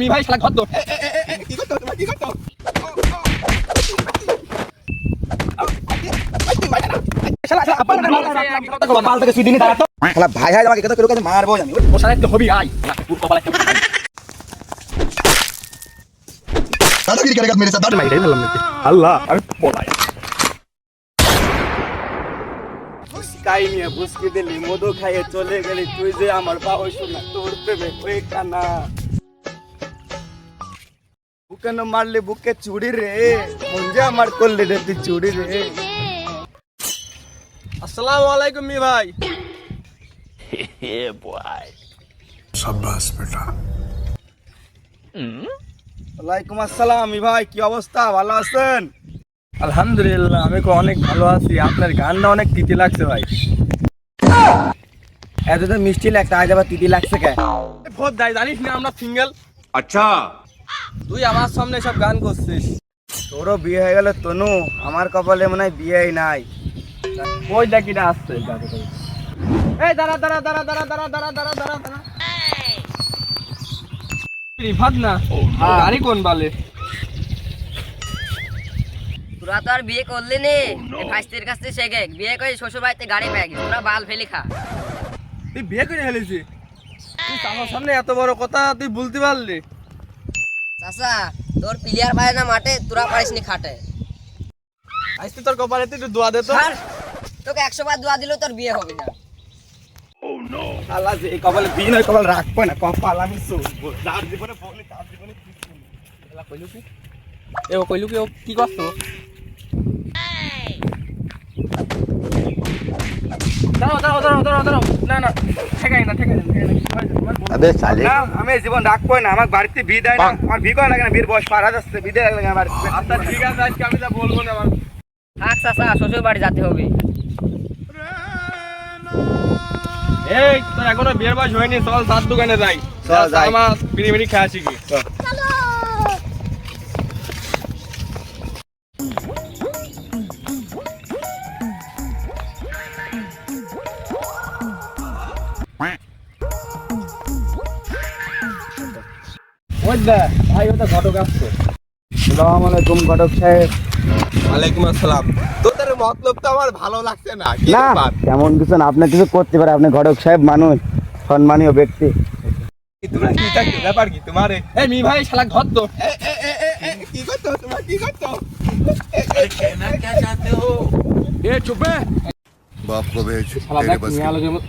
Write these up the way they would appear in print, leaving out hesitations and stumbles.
Me ভাই শালা ঘর তো কি করছো তোমার কি করছো ভাই ভাই আমাকে কথা মারবো জানি ও শালা একটু হবি আয় পুরো কপাল একটা दादागिरी करेगा मेरे साथ মাইরাই ফেললাম নাকি আল্লাহ আমি পলাই কাই নিয়ে বুঝকে দিলি মধু খাইয়ে চলে গেলি তুই যে আমার বাবা শোনা তোর প্রেমে ওই কানা বুকেন মারলে বুকে চুড়ি রে মঞ্জে আমার করলে রে তুই চুড়ি রে। আসসালামু আলাইকুম মি ভাই। शाबाश बेटा ওয়ালাইকুম আসসালাম মি ভাই, কি অবস্থা, ভালো আছেন? আলহামদুলিল্লাহ আমি অনেক ভালো আছি। আপনার গানটা অনেক তিতি লাগছে ভাই। এত তো মিষ্টি লাগছে, আজ আবার তিতি লাগছে কে? ভোট দেয় জানিস না আমরা সিঙ্গেল। अच्छा তুই আমার সামনে সব গান করছিস। তোরও বিয়ে হয়ে গেল তনু, আমার কপালে মনে হয় বিয়েই নাই। ওই ডাকিটা আসছে এই দাঁড়া দাঁড়া দাঁড়া দাঁড়া দাঁড়া দাঁড়া দাঁড়া দাঁড়া দাঁড়া রিফাত না গাড়ি কোন বালে তোরা তো আর বিয়ে করলি নে ভাইস্তির কাছ থেকে শেখে বিয়ে করে শ্বশুর বাড়িতে গাড়ি পেয়ে গেছে তোরা বাল ফেলি খা। তুই বিয়ে করে ফেলেছি, তুই আমার সামনে এত বড় কথা তুই বলতে পারলি? চাচা তোর প্লেয়ার পায় না মাঠে, তোরা পারিসনি খাটে। আজকে তোর কপালে একটু দোয়া দে তো। ছাড়, তোকে 100 বার দোয়া দিলেও তোর বিয়ে হবে না। আল্লাহ যে এই কপালে বিয়ে নয়, কপাল রাখবো না, কপাল আমি চলবো যার জীবনে বলি তার জীবনে কইলু কি এ ও কইলু কি ও কি করছো? দাঁড়াও দাঁড়াও দাঁড়াও দাঁড়াও দাঁড়াও না না ঠেকাই না ঠেকাই না अबे साले না, আমি এই জীবন রাখবো না, আমার বাড়িতে বিয়ে দেয় না, আমার বিয়ে করা লাগে না, বিয়ের বয়স পার হয়ে যাচ্ছে, বিয়ে দেওয়া লাগে না বাড়িতে। আচ্ছা ঠিক আছে আজকে আমি যা বলবো না আমার থাক চাচা, শ্বশুর বাড়ি যেতে হবে। এই তোর এখনো বিয়ের বয়স হয়নি, চল সাত দোকানে যাই। চল যাই। আমার বিরিয়ানি খেয়ে আসি কি ওই দা ভাই ওটা ঘটক আসছে। আসসালামু আলাইকুম ঘটক সাহেব। वालेकुम अस्सलाम তোদের মতলব তো আমার ভালো লাগছে না কি না ব্যাপার তেমন কিছু না, আপনি কিছু করতে পারে, আপনি ঘটক সাহেব মানুষ, সম্মানীয় ব্যক্তি। তোমরা কি থাকতে ব্যাপার কি তোমার এই মি ভাই শালা ঘর তো কি করছো তোমরা কি করছো এ চুপে बाप को भेज শালা দেখ তুমি আলোচনা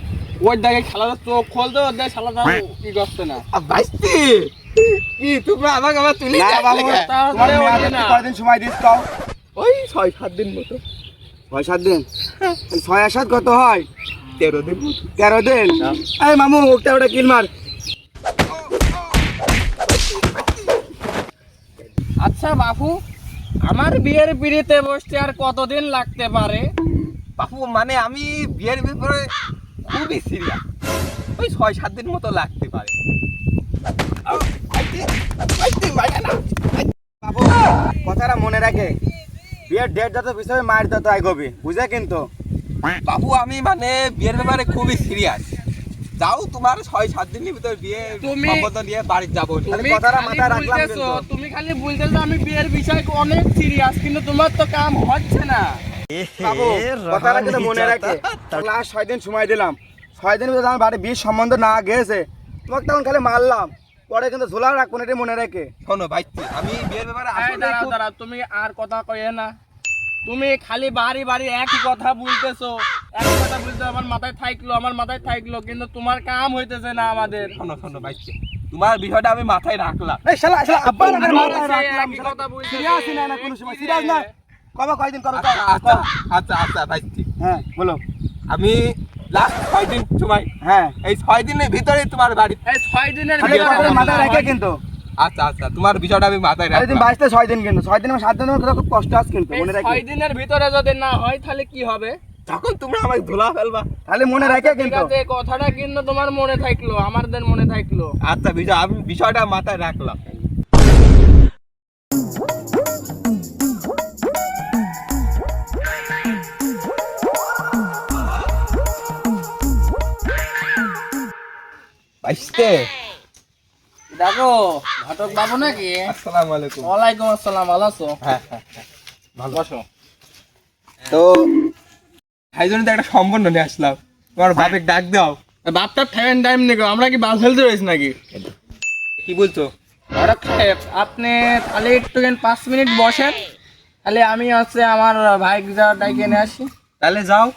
ওই দাগে শালার চোখ খোল দে ওই দাগে শালা দাও কি করছে না বাইস্তি কি তোমরা আমাকে আবার তুলি না বাবু, তোমার তাহলে মেয়াদে ওঠে না। কয়দিন সময় দিস তাও? ওই 6-7 দিন মতো 6-7 দিন। 6 আর 7 কত হয়? 13 দিন 13 দিন। এই মামু ওটা ওটা কিল মার। আচ্ছা বাপু, আমার বিয়ের পিড়িতে বসতে আর কতদিন লাগতে পারে? বাপু মানে আমি বিয়ের ব্যাপারে খুবই সিরিয়াস, ওই 6-7 দিন মতো লাগতে পারে। বাবু কথাটা মনে রাখে, বিয়ের ডেট যত পিছনে মায়ের তত আইগবি, বুঝে কিন্তু। বাবু আমি মানে বিয়ের ব্যাপারে খুবই সিরিয়াস, যাও তোমার 6-7 দিনের ভিতর বিয়ে তুমি- সম্বন্ধ নিয়ে বাড়ি যাবো। তুমি কথাটা খালি মাথায় রাখলাম বলতেছো, কিন্তু। তুমি খালি বলতেছো আমি বিয়ের বিষয় অনেক সিরিয়াস, কিন্তু তোমার তো কাম হচ্ছে না। বাবু কথাটা কিন্তু মনে রাখে, লাস্ট 6 দিন সময় দিলাম, 6 দিনের ভিতরে আমার বাড়ি বিয়ের সম্বন্ধ না গেছে, তোমাকে তখন খালি মারলাম, পরে কিন্তু ঝোলা রাখবো না, এটা মনে রাখে। শোনো ভাই, আমি বিয়ের ব্যাপারে এই আসলে দাঁড়াও খুব- দাঁড়াও, তুমি আর কথা কইয়ে না। তুমি খালি বাড়ি বাড়ি একই কথা বলতেছো, একই কথা বলতে আমার মাথায় থাকলো, কিন্তু তোমার কাম হইতেছে না আমাদের। শোনো শোনো ভাই, তোমার বিষয়টা আমি মাথায় রাখলাম। এই শালা শালা আব্বা না আমি মাথায় সেই রাখলাম, একই কথা বলতেছি। সিরিয়াস না না কোনো সময় সিরিয়াস না, কবে কয়দিন করো আচ্ছা তাও? আচ্ছা আচ্ছা আচ্ছা ভাই, হ্যাঁ বলো। আমি লাস্ট 6 দিন সময়, হ্যাঁ এই 6 দিনের ভিতরে তোমার বাড়ি। এই 6 দিনের খালি ভিতরে কথাটা যদি মাথায় না রাখে হয়- কিন্তু। আচ্ছা আচ্ছা তোমার বিষয়টা আমি মাথায় আরে দিন রাখলাম। 22 6 দিন কিন্তু, 6 দিন 7 দিনের কথা খুব কষ্ট আছে কিন্তু, এই মনে রাখে। 6 দিনের ভিতরে যদি না হয় তাহলে কি হবে? তখন তোমরা আমাকে ধুলা ফেলবা। তাহলে মনে রাখে ঠিক কিন্তু। আছে, কথাটা কিন্তু তোমার মনে থাকলো, আমাদের মনে থাকলো। আচ্ছা আমি বিষয়টা মাথায় রাখলাম। বাইশতে দেখো ঘটক বাবু নাকি? আসসালামু আলাইকুম। ওয়ালাইকুম আসসালাম, ভালো আছো? হ্যাঁ হ্যাঁ ভালো আছো? তো ভাই জন্য তো একটা সম্বন্ধ নিয়ে আসলাম, তোমার বাপের ডাক দাও। বাপটা ফ্যান টাইম নেই, আমরা কি বাল ফেলতে রয়েছি নাকি? কি বলছো? ঘটক সাহেব, আপনি তাহলে একটু 5 মিনিট বসেন, তাহলে আমি হচ্ছে আমার ভাই ডাইকে নিয়ে আসি। তাহলে যাও।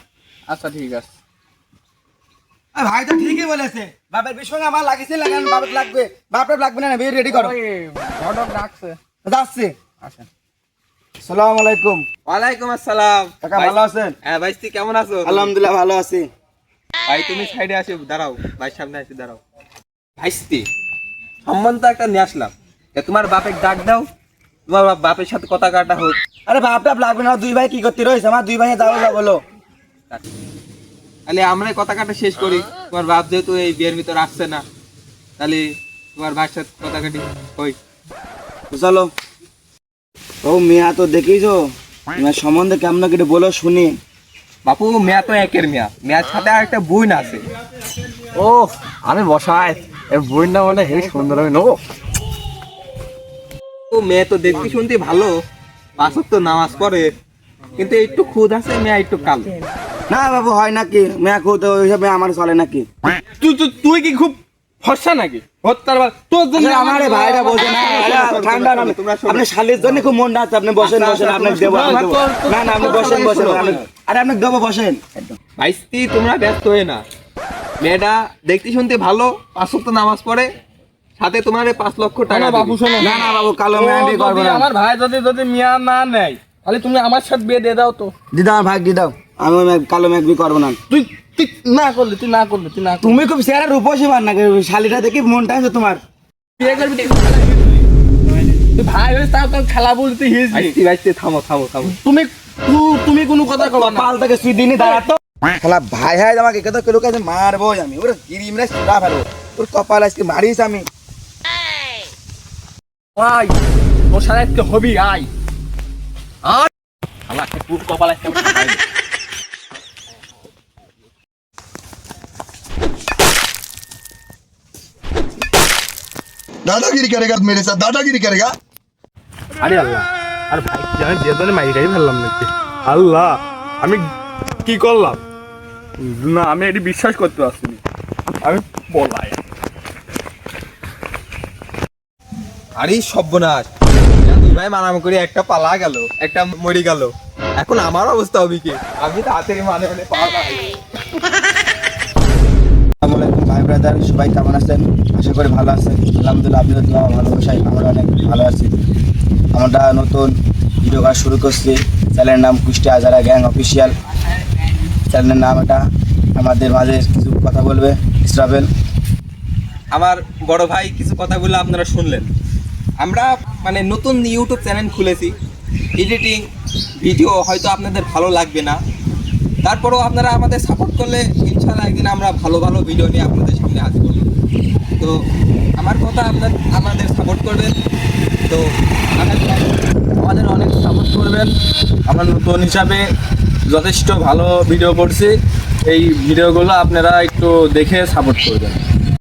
আচ্ছা ঠিক আছে। ভাই তো ঠিকই বলেছে, বাপের বিয়ের সঙ্গে আমার লাগিয়েছে, লাগান বাপের লাগবে, বাপের লাগবে না, বিয়ে রেডি করো। ওই ঘটক ডাকছে। যাচ্ছি। আচ্ছা। আসসালামু আলাইকুম। ওয়ালাইকুম আসসালাম। কাকা ভালো আছেন? হ্যাঁ ভাই, তুই কেমন আছো? আলহামদুলিল্লাহ ভালো আছি। ভাই তুমি সাইডে আসো, দাঁড়াও, ভাই সামনে আসি দাঁড়াও। ভাইস্তি সম্বন্ধ একটা নিয়ে আসলাম, তোমার বাপের ডাক দাও, তোমার বাপের সাথে কথা কাটা হোক। আরে বাপ টাপ লাগবে না, দুই ভাই কি করতে রয়েছে, আমার দুই ভাই যাবো বলো। তাহলে আমরা কথা কাটা শেষ করি, তোমার বাপ যেহেতু এই বিয়ের ভিতর আসছে না, তাহলে তোমার ভাইয়ের সাথে কথা কাটি হই। তো চলো। ও মেয়া তো দেখিছো, মেয়ের সম্বন্ধে কেমন কেটে বলো শুনি। বাপু মেয়া তো একের মেয়া, মেয়ার সাথে আর একটা বোন আছে। ও আমি বসাই, এই বইটা মানে হেবি সুন্দর, আমি নেবো। ও মেয়ে তো দেখতে শুনতে ভালো, পাঁচ ওয়াক্ত নামাজ পড়ে, কিন্তু একটু খুদ আছে, মেয়া একটু কালো। না বাবু হয় নাকি, মেয়া খুব তো ওইসব মেয়ে আমার চলে নাকি। তুই কি খুব ফর্সা নাকি? হত্যার বাল তোর জন্য আসলে আমার এই ভাইরা বোঝে না, এরা ঠান্ডা না, আপনি শালির জন্য খুব মন আছে, আপনি বসেন বসেন, আপনাকে দেবো আমি দেবো। না না আপনি বসেন বসেন, আরে আপনাকে দেবো, বসেন। ভাইস্তি তোমরা ব্যস্ত হয়ে না, মেয়েটা দেখতে শুনতে ভালো, পাঁচ ওয়াক্ত নামাজ পড়ে, সাথে তোমার 5 লক্ষ টাকা না বাবু দিবে। শোনো, না না বাবু, কালো মেয়ে বিয়ে করবো না। আমার ভাই যদি মিয়া না নেয়, তাহলে তুমি আমার সাথে বিয়ে দিয়ে দাও তো। দিদা আমার ভাগ দিয়ে দাও, আমি ওই কালো মেয়ে বিয়ে করবো না। তুই না করলে তুই না করলে তুমি খুব চেহারা রূপসী মান নাকি, শালিটা দেখি মনটা আছে তোমার। বিয়ে করবি তুই ভাই হয়ে তাও তোর খেলা বলতে হিসবি। ভাইস্তি ভাইস্তি থামো থামো থামো। তুমি কোনো কথা কবা না। পাল থেকে সুই দিনই দাঁড়াতো খেলা ভাই হাই আমাকে কত কেউ কাছে মারবো আমি, ওর গিরিমরা সুরা ফেলবো, ওর কপাল আজকে মারিস আমি। আয় তোর সাথে আজকে হবি, আয় আয় আমার একটা পুরো কপাল আজকে আমার খাই দে। दादागिरी करेगा मेरे साथ, दादागिरी करेगा। আরে আল্লাহ, আর ভাই কি আমি বিয়ের জন্য মাইরাই ফেললাম নাকি? আল্লাহ আমি কি করলাম? না আমি এটি বিশ্বাস করতে পারছি না, আমি বলাই। আরে সর্বনাশ, দুই ভাই মারামারি করে একটা পালা গেল, একটা মরে গেল, এখন আমার অবস্থা হবে কি? আমি তাড়াতাড়ি মানে পাওয়া যায়। আসসালামু আলাইকুম ভাই ব্রাদার, সবাই কেমন আছেন? আশা করি ভালো আছেন। আলহামদুলিল্লাহ আপনাদের দোয়া ভালোবাসায় আমরা অনেক ভালো আছি। আমরা নতুন ভিডিও কাজ শুরু করছি, চ্যানেলের নাম কুষ্টিয়া আজারা গ্যাং অফিসিয়াল। চ্যানেলের নাম এটা, আমাদের মাঝে কিছু কথা বলবে ইসরাফেল। আমার বড় ভাই কিছু কথাগুলো আপনারা শুনলেন। আমরা মানে নতুন ইউটিউব চ্যানেল খুলেছি, এডিটিং ভিডিও হয়তো আপনাদের ভালো লাগবে না, তারপরেও আপনারা আমাদের সাপোর্ট করলে ইনশাআল্লাহ একদিন আমরা ভালো ভালো ভিডিও নিয়ে আপনাদের সামনে হাজির করব। তো আমার কথা আপনাদের সাপোর্ট করবেন, তো আমাদের অনেক সাপোর্ট করবেন। আমরা নতুন হিসাবে যথেষ্ট ভালো ভিডিও করছি, এই ভিডিওগুলো আপনারা একটু দেখে সাপোর্ট করবেন।